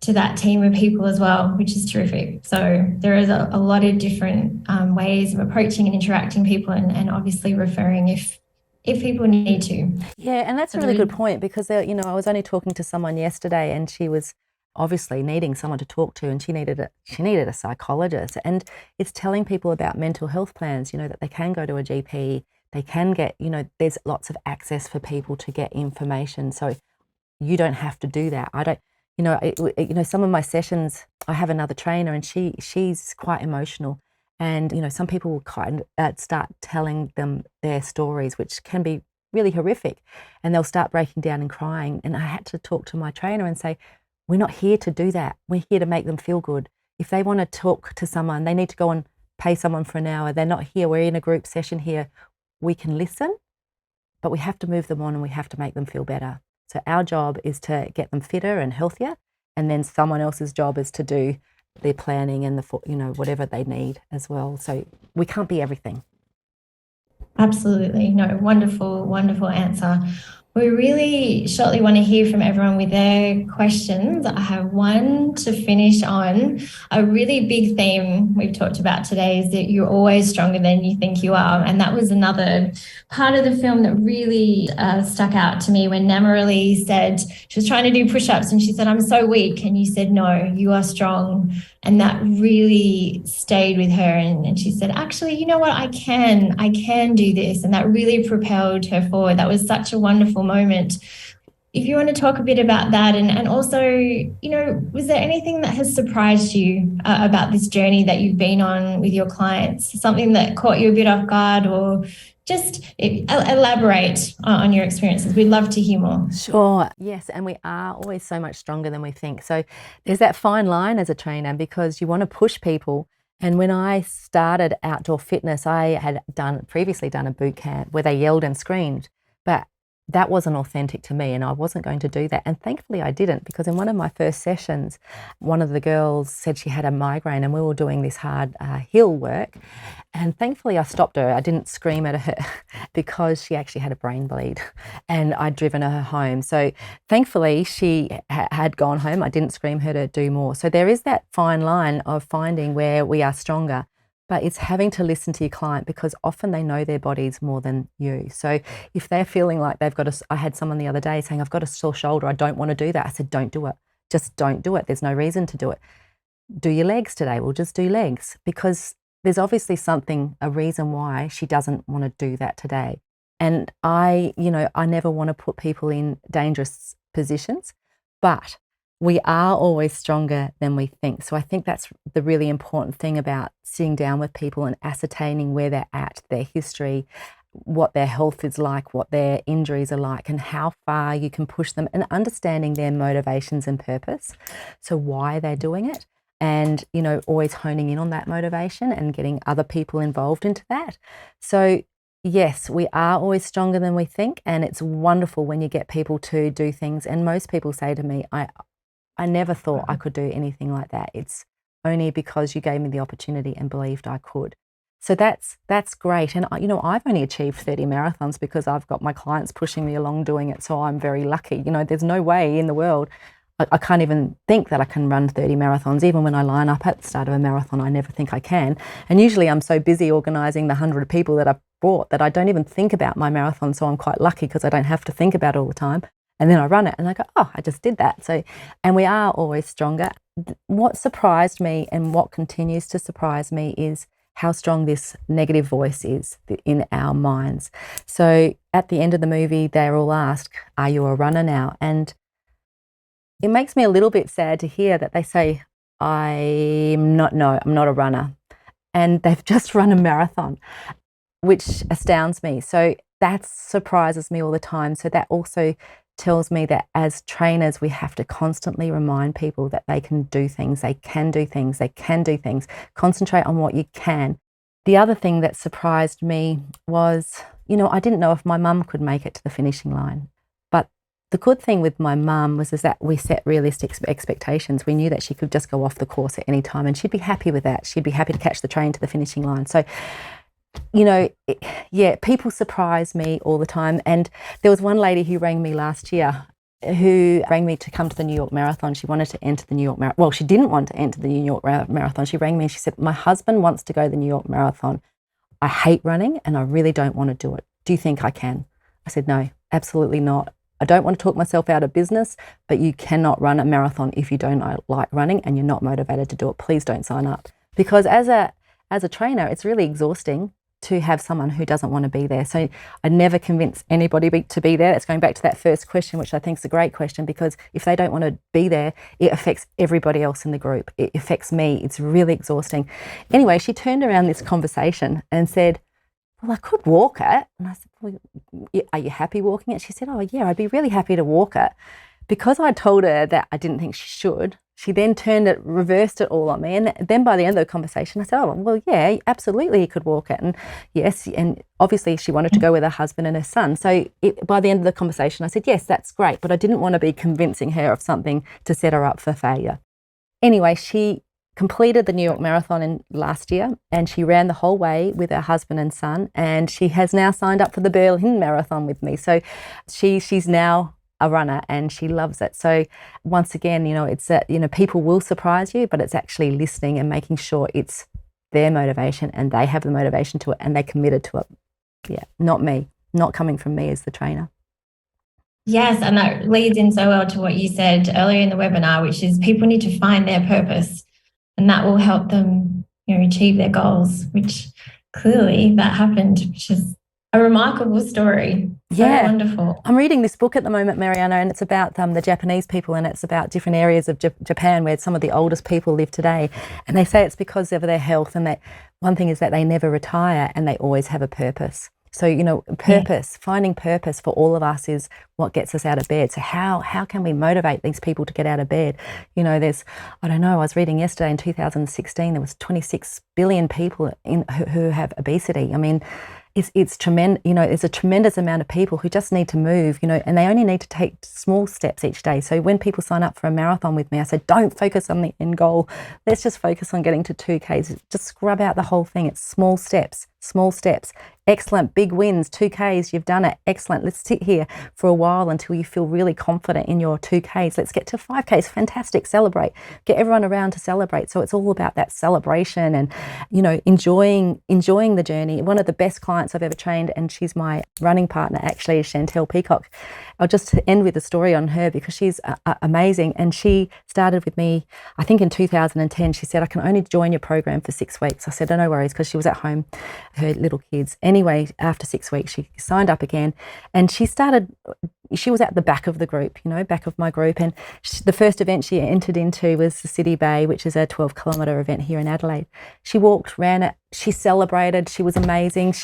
that team of people as well, which is terrific. So there is a lot of different ways of approaching and interacting people, and obviously referring if people need to. Yeah, and that's a really good point, because you know, I was only talking to someone yesterday, and she was obviously needing someone to talk to, and she needed a psychologist. And it's telling people about mental health plans, you know, that they can go to a GP, they can get, you know, there's lots of access for people to get information. So you don't have to do that. I don't, you know, some of my sessions, I have another trainer, and she's quite emotional. And, you know, some people will start telling them their stories, which can be really horrific, and they'll start breaking down and crying. And I had to talk to my trainer and say, we're not here to do that. We're here to make them feel good. If they want to talk to someone, they need to go and pay someone for an hour. They're not here. We're in a group session here. We can listen, but we have to move them on, and we have to make them feel better. So our job is to get them fitter and healthier, and then someone else's job is to do their planning and whatever they need as well. So we can't be everything. Absolutely. No, wonderful, wonderful answer. We really shortly want to hear from everyone with their questions. I have one to finish on. A really big theme we've talked about today is that you're always stronger than you think you are. And that was another part of the film that really stuck out to me when Namarali said, she was trying to do push-ups and she said, I'm so weak. And you said, no, you are strong. And that really stayed with her. And she said, actually, you know what? I can do this. And that really propelled her forward. That was such a wonderful moment. If you want to talk a bit about that, and also, you know, was there anything that has surprised you about this journey that you've been on with your clients? Something that caught you a bit off guard, or just elaborate on your experiences. We'd love to hear more. Sure. Yes, and we are always so much stronger than we think. So there's that fine line as a trainer, because you want to push people. And when I started outdoor fitness, I had previously done a boot camp where they yelled and screamed, but that wasn't authentic to me, and I wasn't going to do that. And thankfully I didn't, because in one of my first sessions, one of the girls said she had a migraine, and we were doing this hard hill work. And thankfully I stopped her. I didn't scream at her because she actually had a brain bleed, and I'd driven her home. So thankfully she had gone home. I didn't scream her to do more. So there is that fine line of finding where we are stronger. But it's having to listen to your client, because often they know their bodies more than you. So if they're feeling like they've got I had someone the other day saying, I've got a sore shoulder, I don't want to do that. I said, don't do it. Just don't do it. There's no reason to do it. Do your legs today. We'll just do legs, because there's obviously a reason why she doesn't want to do that today. And I never want to put people in dangerous positions, but we are always stronger than we think. So I think that's the really important thing about sitting down with people and ascertaining where they're at, their history, what their health is like, what their injuries are like, and how far you can push them, and understanding their motivations and purpose. So why they're doing it, and, you know, always honing in on that motivation and getting other people involved into that. So yes, we are always stronger than we think, and it's wonderful when you get people to do things. And most people say to me, I never thought I could do anything like that. It's only because you gave me the opportunity and believed I could. So that's great. And, you know, I've only achieved 30 marathons because I've got my clients pushing me along doing it. So I'm very lucky. You know, there's no way in the world I can't even think that I can run 30 marathons. Even when I line up at the start of a marathon, I never think I can. And usually I'm so busy organising the 100 people that I've brought that I don't even think about my marathon. So I'm quite lucky because I don't have to think about it all the time. And then I run it and I go, oh, I just did that. So, and we are always stronger. What surprised me and what continues to surprise me is how strong this negative voice is in our minds. So at the end of the movie, they're all asked, are you a runner now? And it makes me a little bit sad to hear that they say, I'm not a runner. And they've just run a marathon, which astounds me. So that surprises me all the time. So that also tells me that as trainers, we have to constantly remind people that they can do things, they can do things, they can do things. Concentrate on what you can. The other thing that surprised me was, I didn't know if my mum could make it to the finishing line. But the good thing with my mum was that we set realistic expectations. We knew that she could just go off the course at any time and she'd be happy with that. She'd be happy to catch the train to the finishing line. So, people surprise me all the time. And there was one lady who rang me last year who rang me to come to the New York Marathon. She wanted to enter the New York Marathon. Well, she didn't want to enter the New York Marathon. She rang me and she said, my husband wants to go the New York Marathon. I hate running and I really don't want to do it. Do you think I can? I said, no, absolutely not. I don't want to talk myself out of business, but you cannot run a marathon if you don't like running and you're not motivated to do it. Please don't sign up. Because as a trainer, it's really exhausting to have someone who doesn't want to be there. So I never convince anybody to be there. It's going back to that first question, which I think is a great question, because if they don't want to be there, it affects everybody else in the group. It affects me. It's really exhausting. Anyway, she turned around this conversation and said, well, I could walk it. And I said, well, are you happy walking it? She said, oh, yeah, I'd be really happy to walk it. Because I told her that I didn't think she should, she then reversed it all on me. And then by the end of the conversation, I said, oh, well, yeah, absolutely, you could walk it. And yes, and obviously she wanted to go with her husband and her son. So by the end of the conversation, I said, yes, that's great. But I didn't want to be convincing her of something to set her up for failure. Anyway, she completed the New York Marathon last year and she ran the whole way with her husband and son. And she has now signed up for the Berlin Marathon with me. So she's now a runner and she loves it. So once again, it's that, people will surprise you, but it's actually listening and making sure it's their motivation and they have the motivation to it and they're committed to it. Yeah, not me, not coming from me as the trainer. Yes, and that leads in so well to what you said earlier in the webinar, which is people need to find their purpose and that will help them, achieve their goals, which clearly that happened, which is a remarkable story. Yeah, so wonderful. I'm reading this book at the moment, Mariana, and it's about the Japanese people, and it's about different areas of Japan where some of the oldest people live today. And they say it's because of their health, and that one thing is that they never retire and they always have a purpose. So, purpose, finding purpose for all of us is what gets us out of bed. So how can we motivate these people to get out of bed? I was reading yesterday in 2016, there was 26 billion people who have obesity. I mean, it's tremendous. There's a tremendous amount of people who just need to move, and they only need to take small steps each day. So when people sign up for a marathon with me, I say, don't focus on the end goal. Let's just focus on getting to 2Ks. Just scrub out the whole thing. It's small steps. Excellent. Big wins. 2Ks. You've done it. Excellent. Let's sit here for a while until you feel really confident in your 2Ks. Let's get to 5Ks. Fantastic. Celebrate. Get everyone around to celebrate. So it's all about that celebration and, enjoying the journey. One of the best clients I've ever trained, and she's my running partner actually, is Chantel Peacock. I'll just end with a story on her because she's amazing. And she started with me, I think in 2010. She said, I can only join your program for 6 weeks. I said, oh, no worries, because she was at home, her little kids. Anyway, after 6 weeks, she signed up again and she was at the back of the group, back of my group. And the first event she entered into was the City Bay, which is a 12-kilometre event here in Adelaide. She walked, ran it, she celebrated, she was amazing.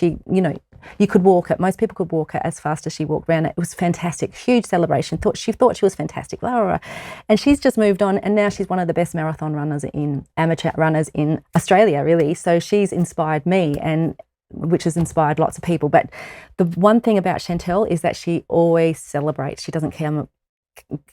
You could walk it. Most people could walk it as fast as she walked, ran it. It was fantastic, huge celebration. She thought she was fantastic, blah, blah, blah. And she's just moved on, and now she's one of the best marathon runners amateur runners in Australia, really. So she's inspired me, and which has inspired lots of people. But the one thing about Chantel is that she always celebrates. She doesn't care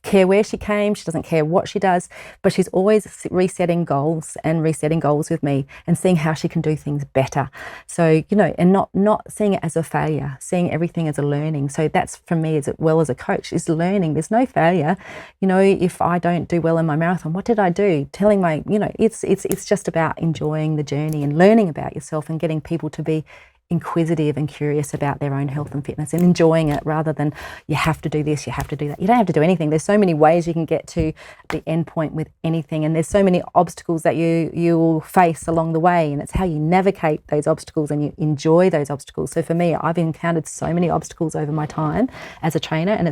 care where she came. She doesn't care what she does, but she's always resetting goals with me and seeing how she can do things better. So, and not seeing it as a failure, seeing everything as a learning. So that's, for me, as well as a coach, is learning. There's no failure. If I don't do well in my marathon, what did I do? Telling my, it's just about enjoying the journey and learning about yourself and getting people to be inquisitive and curious about their own health and fitness and enjoying it, rather than you have to do this, you have to do that. You don't have to do anything. There's so many ways you can get to the end point with anything, and there's so many obstacles that you will face along the way, and it's how you navigate those obstacles and you enjoy those obstacles. So for me, I've encountered so many obstacles over my time as a trainer, and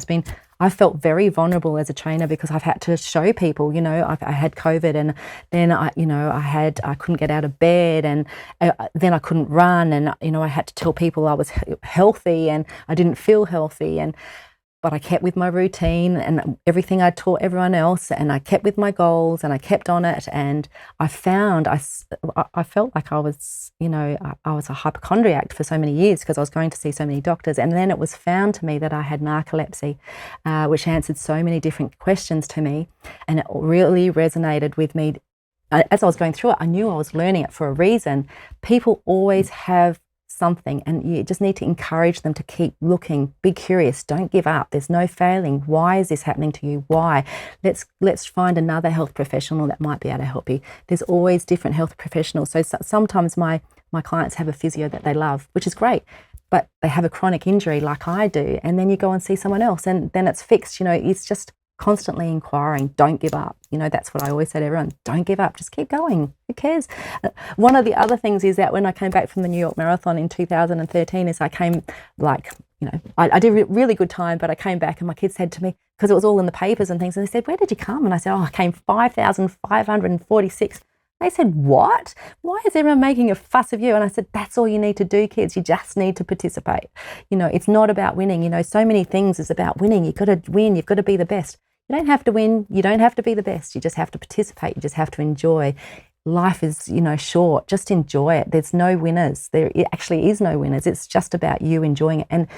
I felt very vulnerable as a trainer because I've had to show people, I had COVID, and then I couldn't get out of bed, and then I couldn't run, and, I had to tell people I was healthy and I didn't feel healthy, but I kept with my routine and everything I taught everyone else, and I kept with my goals and I kept on it. And I found I felt like I was, I was a hypochondriac for so many years because I was going to see so many doctors. And then it was found to me that I had narcolepsy, which answered so many different questions to me. And it really resonated with me. As I was going through it, I knew I was learning it for a reason. People always have something, and you just need to encourage them to keep looking, be curious, don't give up. There's no failing. Why is this happening to you? Why? Let's find another health professional that might be able to help you. There's always different health professionals. So sometimes my clients have a physio that they love, which is great, but they have a chronic injury like I do, and then you go and see someone else and then it's fixed. It's just constantly inquiring. Don't give up. That's what I always say to everyone. Don't give up. Just keep going. Who cares? One of the other things is that when I came back from the New York Marathon in 2013, is I came I did a really good time, but I came back and my kids said to me, because it was all in the papers and things, and they said, where did you come? And I said, I came 5,546. They said, what? Why is everyone making a fuss of you? And I said, that's all you need to do, kids. You just need to participate. It's not about winning. So many things is about winning. You've got to win. You've got to be the best. You don't have to win. You don't have to be the best. You just have to participate. You just have to enjoy. Life is, short. Just enjoy it. There's no winners. There actually is no winners. It's just about you enjoying it. And,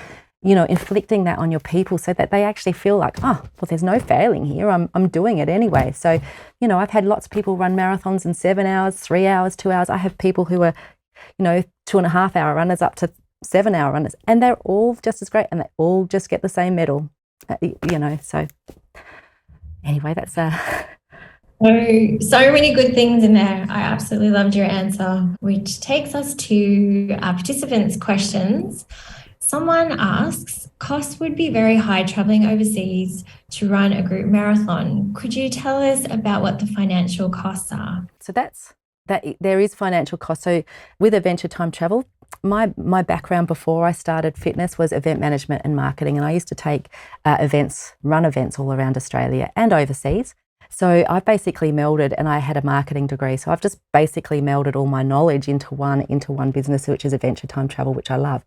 inflicting that on your people so that they actually feel like, there's no failing here. I'm doing it anyway. So, I've had lots of people run marathons in 7 hours, 3 hours, 2 hours. I have people who are, 2.5 hour runners up to 7 hour runners, and they're all just as great, and they all just get the same medal, so anyway, that's so many good things in there. I absolutely loved your answer, which takes us to our participants' questions. Someone asks, costs would be very high traveling overseas to run a group marathon. Could you tell us about what the financial costs are? So there is financial cost. So with Adventure Time Travel, my background before I started fitness was event management and marketing, and I used to take run events all around Australia and overseas. So I basically melded, and I had a marketing degree, so I've just basically melded all my knowledge into one business, which is Adventure Time Travel, which I love.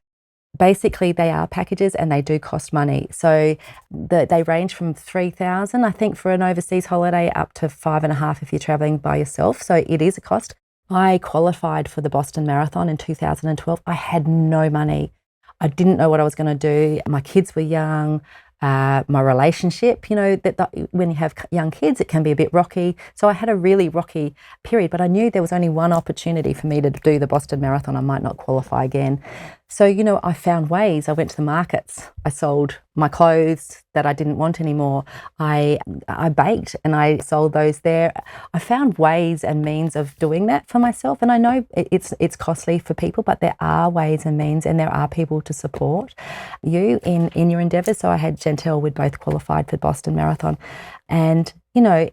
Basically, they are packages and they do cost money. So they range from $3,000, I think, for an overseas holiday, up to $5,500 if you're traveling by yourself. So it is a cost. I qualified for the Boston Marathon in 2012. I had no money. I didn't know what I was going to do. My kids were young. My relationship, when you have young kids, it can be a bit rocky. So I had a really rocky period, but I knew there was only one opportunity for me to do the Boston Marathon. I might not qualify again. So, I found ways. I went to the markets. I sold my clothes that I didn't want anymore. I baked and I sold those there. I found ways and means of doing that for myself. And I know it's costly for people, but there are ways and means, and there are people to support you in your endeavours. So I had Chantel, we'd both qualified for Boston Marathon. And,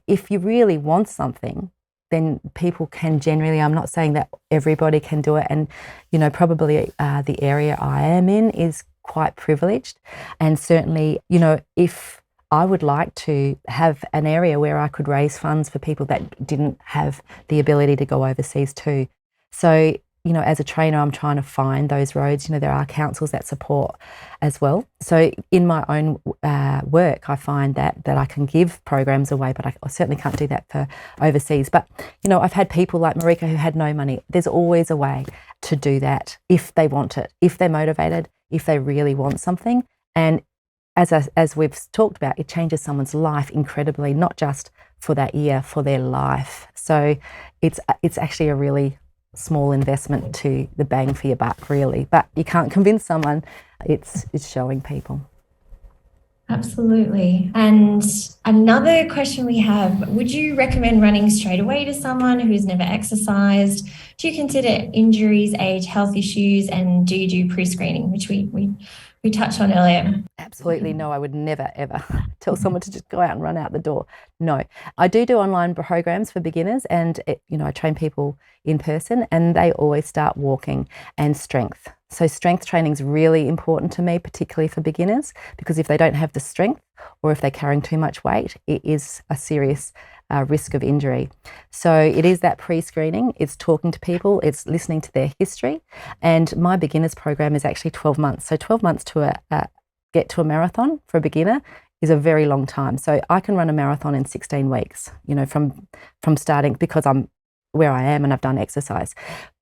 if you really want something, then people can generally, I'm not saying that everybody can do it. And, probably the area I am in is quite privileged. And certainly, if I would like to have an area where I could raise funds for people that didn't have the ability to go overseas too. So, as a trainer, I'm trying to find those roads. There are councils that support as well. So in my own work, I find that I can give programs away, but I certainly can't do that for overseas. But, I've had people like Marika who had no money. There's always a way to do that if they want it, if they're motivated, if they really want something. And as we've talked about, it changes someone's life incredibly, not just for that year, for their life. So it's actually a really small investment to the bang for your buck, really. But you can't convince someone. It's showing people. Absolutely. And another question we have, would you recommend running straight away to someone who's never exercised? Do you consider injuries, age, health issues, and do you do pre-screening, which we touched on earlier? Absolutely no, I would never, ever tell someone to just go out and run out the door. No. I do online programs for beginners, and I train people in person, and they always start walking and strength. So strength training is really important to me, particularly for beginners, because if they don't have the strength or if they're carrying too much weight, it is a serious risk of injury. So it is that pre-screening, it's talking to people, it's listening to their history. And my beginners program is actually 12 months. So 12 months to get to a marathon for a beginner is a very long time. So I can run a marathon in 16 weeks, from starting, because I'm where I am and I've done exercise.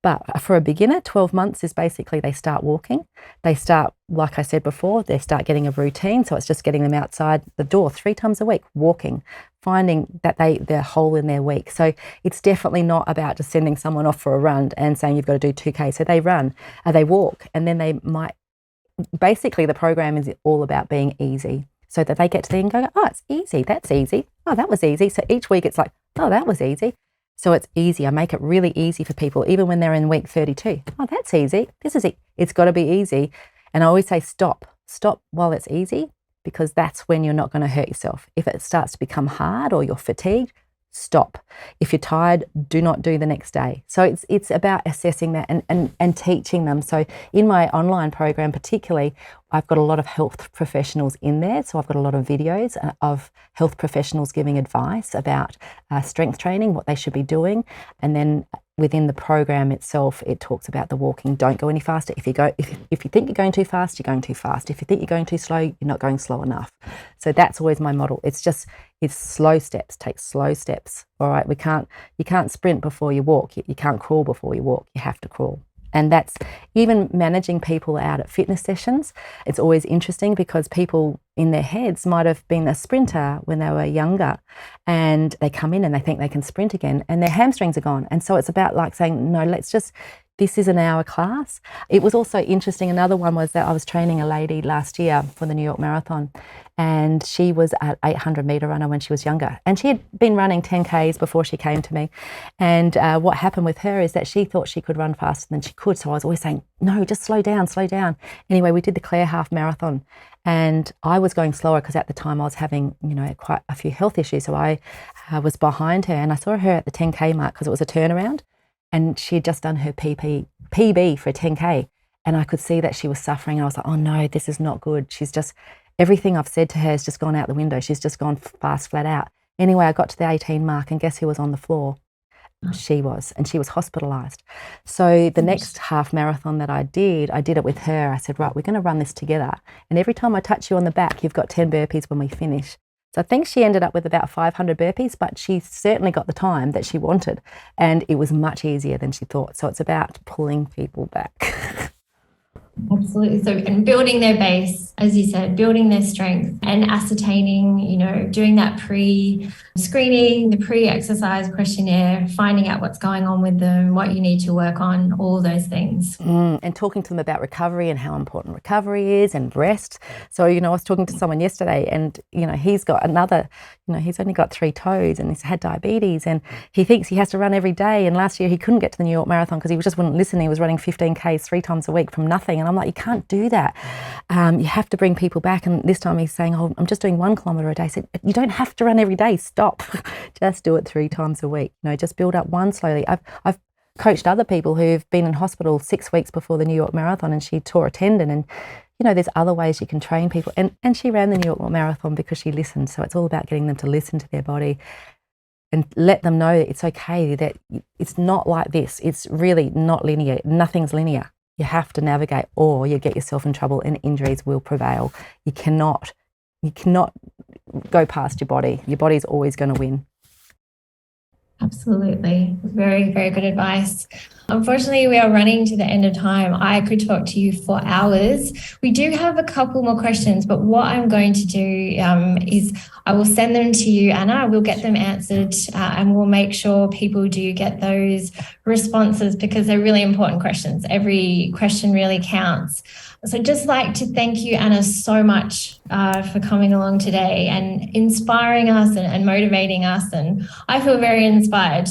But for a beginner, 12 months is basically they start walking. They start, like I said before, they start getting a routine. So it's just getting them outside the door 3 times a week, walking, finding that they're whole in their week. So it's definitely not about just sending someone off for a run and saying you've got to do 2K. So they run, they walk, and then they might, basically the program is all about being easy, so that they get to there and go, oh, it's easy, that's easy, oh, that was easy. So each week it's like, oh, that was easy. So it's easy. I make it really easy for people, even when they're in week 32. Oh, that's easy. This is it. It's got to be easy. And I always say stop while it's easy, because that's when you're not going to hurt yourself. If it starts to become hard or you're fatigued, stop. If you're tired, do not do the next day. So it's about assessing that and teaching them. So in my online program particularly, I've got a lot of health professionals in there. So I've got a lot of videos of health professionals giving advice about strength training, what they should be doing. And then within the program itself, it talks about the walking. Don't go any faster. If you think you're going too fast, you're going too fast. If you think you're going too slow, you're not going slow enough. So that's always my model. It's slow steps. Take slow steps. All right. You can't sprint before you walk. You can't crawl before you walk. You have to crawl. And that's even managing people out at fitness sessions. It's always interesting because people in their heads might have been a sprinter when they were younger, and they come in and they think they can sprint again and their hamstrings are gone. And so it's about like saying, no, this is an hour class. It was also interesting. Another one was that I was training a lady last year for the New York Marathon, and she was an 800-meter runner when she was younger. And she had been running 10Ks before she came to me. And what happened with her is that she thought she could run faster than she could. So I was always saying, no, just slow down, slow down. Anyway, we did the Clare half marathon, and I was going slower because at the time I was having, quite a few health issues. So I was behind her, and I saw her at the 10K mark because it was a turnaround. And she had just done her PB for a 10K. And I could see that she was suffering. And I was like, oh no, this is not good. Everything I've said to her has just gone out the window. She's just gone fast, flat out. Anyway, I got to the 18 mark, and guess who was on the floor? She was, and she was hospitalised. So the next half marathon that I did it with her. I said, right, we're going to run this together. And every time I touch you on the back, you've got 10 burpees when we finish. So I think she ended up with about 500 burpees, but she certainly got the time that she wanted, and it was much easier than she thought. So it's about pulling people back. Absolutely. So, and building their base, as you said, building their strength and ascertaining, doing that pre-screening, the pre-exercise questionnaire, finding out what's going on with them, what you need to work on, all those things. And talking to them about recovery and how important recovery is, and rest. So, I was talking to someone yesterday, and, he's got he's only got 3 toes, and he's had diabetes, and he thinks he has to run every day. And last year he couldn't get to the New York Marathon because he just wouldn't listen. He was running 15Ks 3 times a week from nothing. And I'm like, you can't do that. You have to bring people back. And this time he's saying, oh, I'm just doing 1 kilometre a day. I said, you don't have to run every day. Stop. Just do it 3 times a week. Just build up one slowly. I've coached other people who've been in hospital 6 weeks before the New York Marathon, and she tore a tendon. And, there's other ways you can train people. And she ran the New York Marathon because she listened. So it's all about getting them to listen to their body and let them know that it's okay, that it's not like this. It's really not linear. Nothing's linear. You have to navigate, or you get yourself in trouble and injuries will prevail. You cannot go past your body. Your body's always going to win. Absolutely. Very, very good advice. Unfortunately, we are running to the end of time. I could talk to you for hours. We do have a couple more questions, but what I'm going to do is I will send them to you, Anna. We'll get them answered and we'll make sure people do get those responses because they're really important questions. Every question really counts. So I'd just like to thank you, Anna, so much for coming along today and inspiring us and motivating us. And I feel very inspired.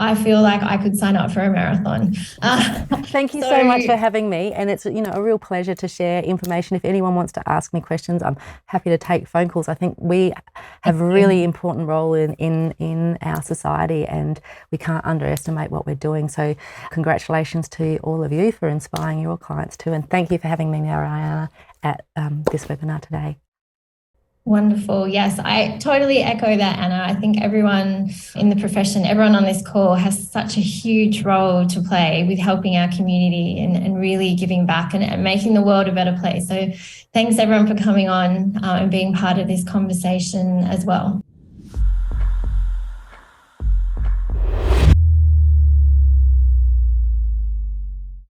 I feel like I could sign up for a marathon. Thank you so much for having me, and it's a real pleasure to share information. If anyone wants to ask me questions, I'm happy to take phone calls. I think we have a really important role in our society, and we can't underestimate what we're doing. So congratulations to all of you for inspiring your clients too, and thank you for having me, Mariana, at this webinar today. Wonderful. Yes, I totally echo that, Anna. I think everyone in the profession, everyone on this call has such a huge role to play with helping our community and really giving back and making the world a better place. So thanks everyone for coming on and being part of this conversation as well.